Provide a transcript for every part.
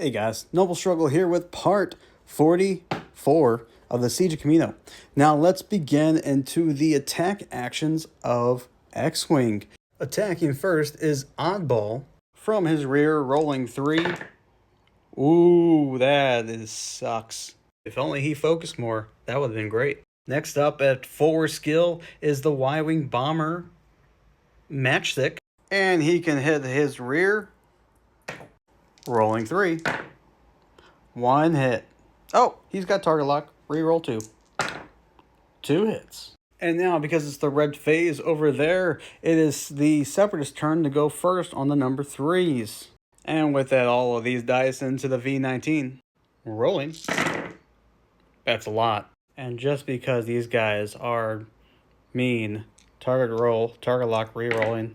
Hey guys, Noble Struggle here with part 44 of the Siege of Kamino. Now let's begin into the attack actions of Xwing. Attacking first is Oddball from his rear, rolling 3. Ooh, that sucks. If only he focused more, that would have been great. Next up at forward skill is the Y-Wing Bomber Matchstick, and he can hit his rear, rolling 3. One hit. Oh, he's got target lock. Reroll 2. 2 hits. And now, because it's the red phase over there, it is the Separatist turn to go first on the number 3s. And with that, all of these dice into the V19. Rolling. That's a lot. And just because these guys are mean, target roll, target lock, rerolling.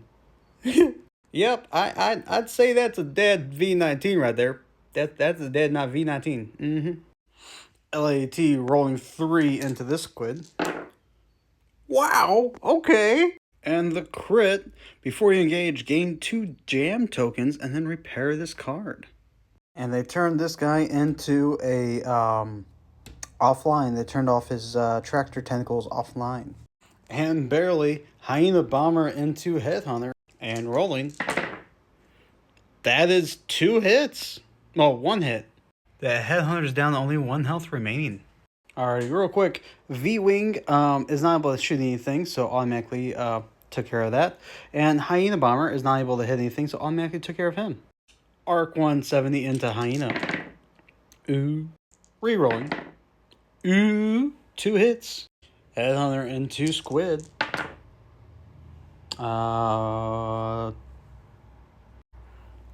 Yep, I'd say that's a dead V19 right there. That's a dead, not V19. LAT rolling 3 into this squid. Wow, okay. And the crit, before you engage, gain 2 jam tokens and then repair this card. And they turned this guy into a offline. They turned off his tractor tentacles offline. And barely, Hyena Bomber into Headhunter. And rolling. That is 2 hits. Well, 1 hit. The Headhunter's down to only 1 health remaining. Alright, real quick. V-Wing is not able to shoot anything, so automatically took care of that. And Hyena Bomber is not able to hit anything, so automatically took care of him. Arc 170 into Hyena. Ooh. Rerolling. Ooh. 2 hits. Headhunter into Squid.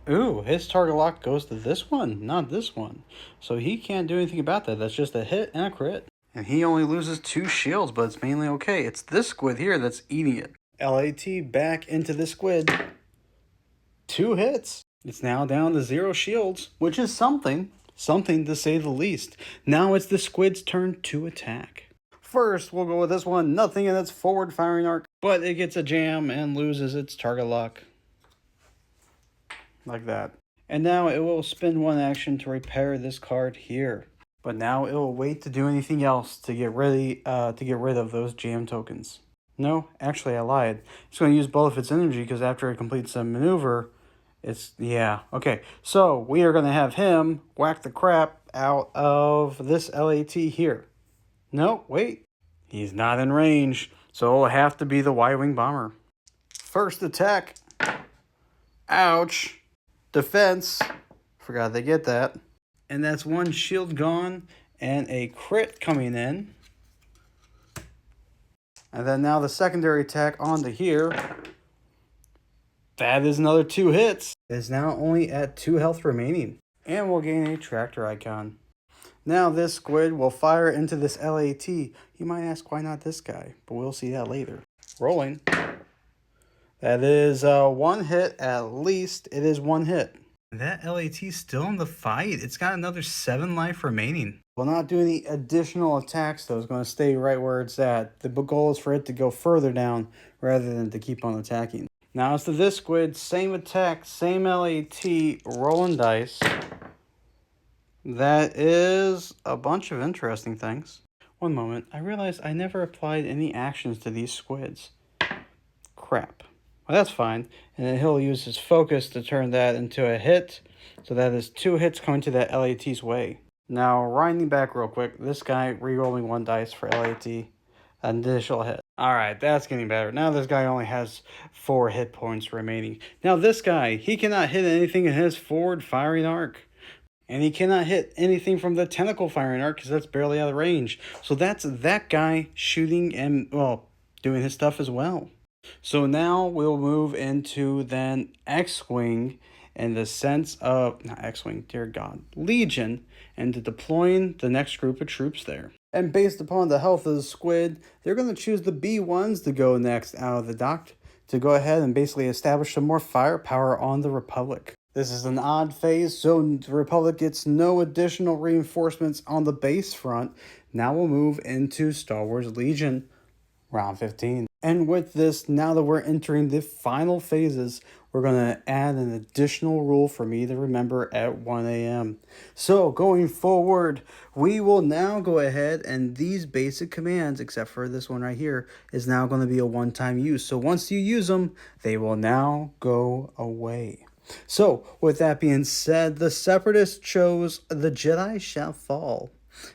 Ooh, his target lock goes to this one, not this one. So he can't do anything about that. That's just a hit and a crit. And he only loses 2 shields, but it's mainly okay. It's this squid here that's eating it. LAT back into the squid. 2 hits. It's now down to 0 shields, which is something. Something to say the least. Now it's the squid's turn to attack. First, we'll go with this one. Nothing in its forward firing arc, but it gets a jam and loses its target lock. Like that. And now it will spend 1 action to repair this card here. But now it will wait to do anything else to get rid of those jam tokens. No, actually I lied. It's going to use both of its energy because after it completes a maneuver, okay. So we are going to have him whack the crap out of this LAT here. No, wait. He's not in range, so it'll have to be the Y-Wing Bomber. First attack. Ouch. Defense. Forgot they get that. And that's 1 shield gone and a crit coming in. And then now the secondary attack onto here. That is another 2 hits. It is now only at 2 health remaining. And we'll gain a tractor icon. Now this squid will fire into this LAT. You might ask why not this guy, but we'll see that later. Rolling. That is 1 hit at least. It is 1 hit. That LAT's still in the fight. It's got another 7 life remaining. Will not do any additional attacks though. It's going to stay right where it's at. The goal is for it to go further down rather than to keep on attacking. Now it's to this squid. Same attack, same LAT, rolling dice. That is a bunch of interesting things. One moment. I realized I never applied any actions to these squids. Crap. Well, that's fine. And then he'll use his focus to turn that into a hit. So that is 2 hits coming to that LAT's way. Now, winding back real quick. This guy re-rolling 1 dice for LAT. An additional hit. Alright, that's getting better. Now this guy only has 4 hit points remaining. Now this guy, he cannot hit anything in his forward firing arc. And he cannot hit anything from the tentacle firing arc because that's barely out of range. So that's that guy shooting and, well, doing his stuff as well. So now we'll move into then Xwing in the sense of, not Xwing, dear God, Legion, and to deploying the next group of troops there. And based upon the health of the squid, they're going to choose the B1s to go next out of the dock to go ahead and basically establish some more firepower on the Republic. This is an odd phase, so the Republic gets no additional reinforcements on the base front. Now we'll move into Star Wars Legion, round 15. And with this, now that we're entering the final phases, we're going to add an additional rule for me to remember at 1 a.m. So going forward, we will now go ahead, and these basic commands, except for this one right here, is now going to be a one-time use. So once you use them, they will now go away. So with that being said, the Separatists chose the Jedi shall fall.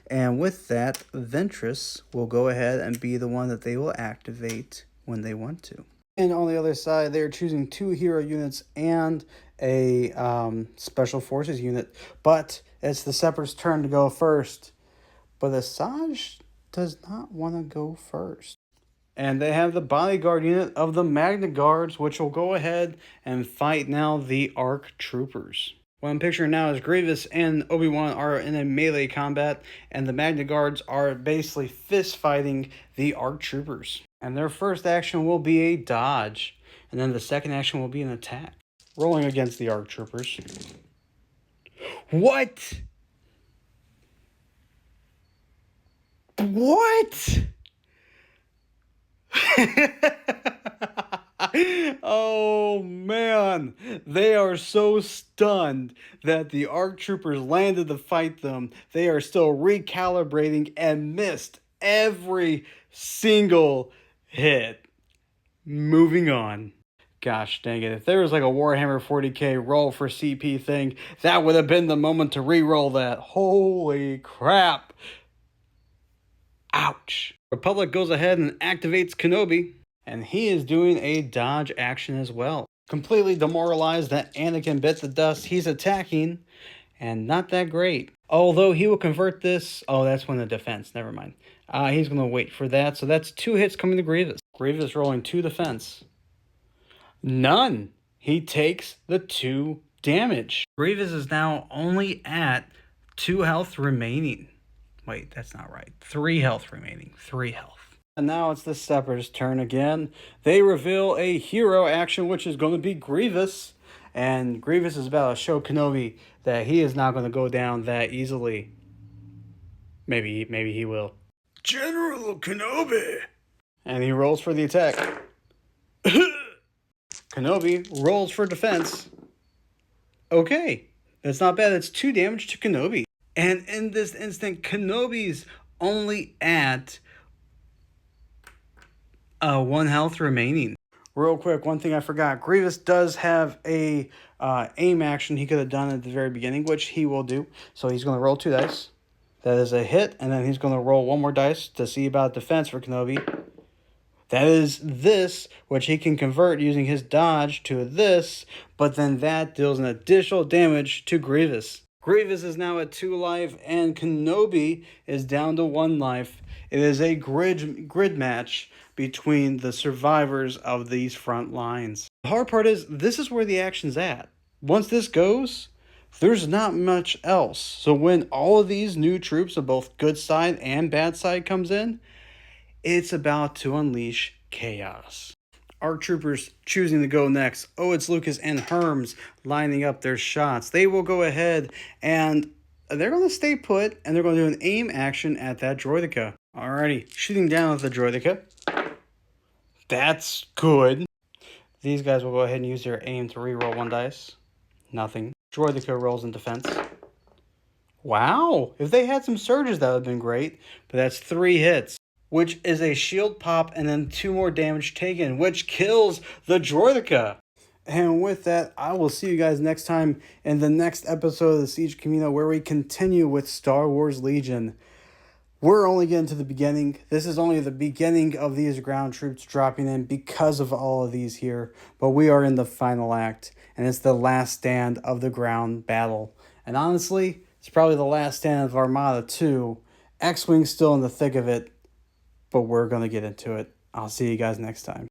And with that, Ventress will go ahead and be the one that they will activate when they want to. And on the other side, they're choosing 2 hero units and a special forces unit. But it's the Separatists' turn to go first. But Asajj does not want to go first. And they have the bodyguard unit of the Magna Guards, which will go ahead and fight now the ARC Troopers. What I'm picturing now is Grievous and Obi-Wan are in a melee combat, and the Magna Guards are basically fist fighting the ARC Troopers. And their first action will be a dodge, and then the second action will be an attack. Rolling against the ARC Troopers. What? What? Oh man, they are so stunned that the ARC Troopers landed to fight them. They are still recalibrating and missed every single hit. Moving on. Gosh dang it, if there was like a Warhammer 40k roll for CP thing, that would have been the moment to re-roll that. Holy crap. Ouch. Republic goes ahead and activates Kenobi, and he is doing a dodge action as well. Completely demoralized that Anakin bit the dust, he's attacking, and not that great. Although he will convert this... Oh, that's when the defense. Never mind. He's going to wait for that. So that's 2 hits coming to Grievous. Grievous rolling 2 defense. None. He takes the 2 damage. Grievous is now only at 2 health remaining. Wait, that's not right. 3 health remaining. 3 health. And now it's the Separatist turn again. They reveal a hero action, which is going to be Grievous. And Grievous is about to show Kenobi that he is not going to go down that easily. Maybe he will. General Kenobi! And he rolls for the attack. Kenobi rolls for defense. Okay, that's not bad. That's 2 damage to Kenobi. And in this instant, Kenobi's only at 1 health remaining. Real quick, one thing I forgot. Grievous does have a aim action he could have done at the very beginning, which he will do. So he's going to roll 2 dice. That is a hit, and then he's going to roll 1 more dice to see about defense for Kenobi. That is this, which he can convert using his dodge to this, but then that deals an additional damage to Grievous. Grievous is now at 2 life, and Kenobi is down to 1 life. It is a grid match between the survivors of these front lines. The hard part is, this is where the action's at. Once this goes, there's not much else. So when all of these new troops of both good side and bad side comes in, it's about to unleash chaos. ARC Troopers choosing to go next. Oh, it's Lucas and Herms lining up their shots. They will go ahead and they're going to stay put, and they're going to do an aim action at that droideka. Alrighty, shooting down at the droideka. That's good. These guys will go ahead and use their aim to reroll 1 dice. Nothing. Droideka rolls in defense. Wow, if they had some surges, that would have been great. But that's 3 hits, which is a shield pop and then 2 more damage taken, which kills the droideka. And with that, I will see you guys next time in the next episode of the Siege Kamino, where we continue with Starwars Legion. We're only getting to the beginning. This is only the beginning of these ground troops dropping in because of all of these here. But we are in the final act, and it's the last stand of the ground battle. And honestly, it's probably the last stand of Armada too. Xwing's still in the thick of it, but we're going to get into it. I'll see you guys next time.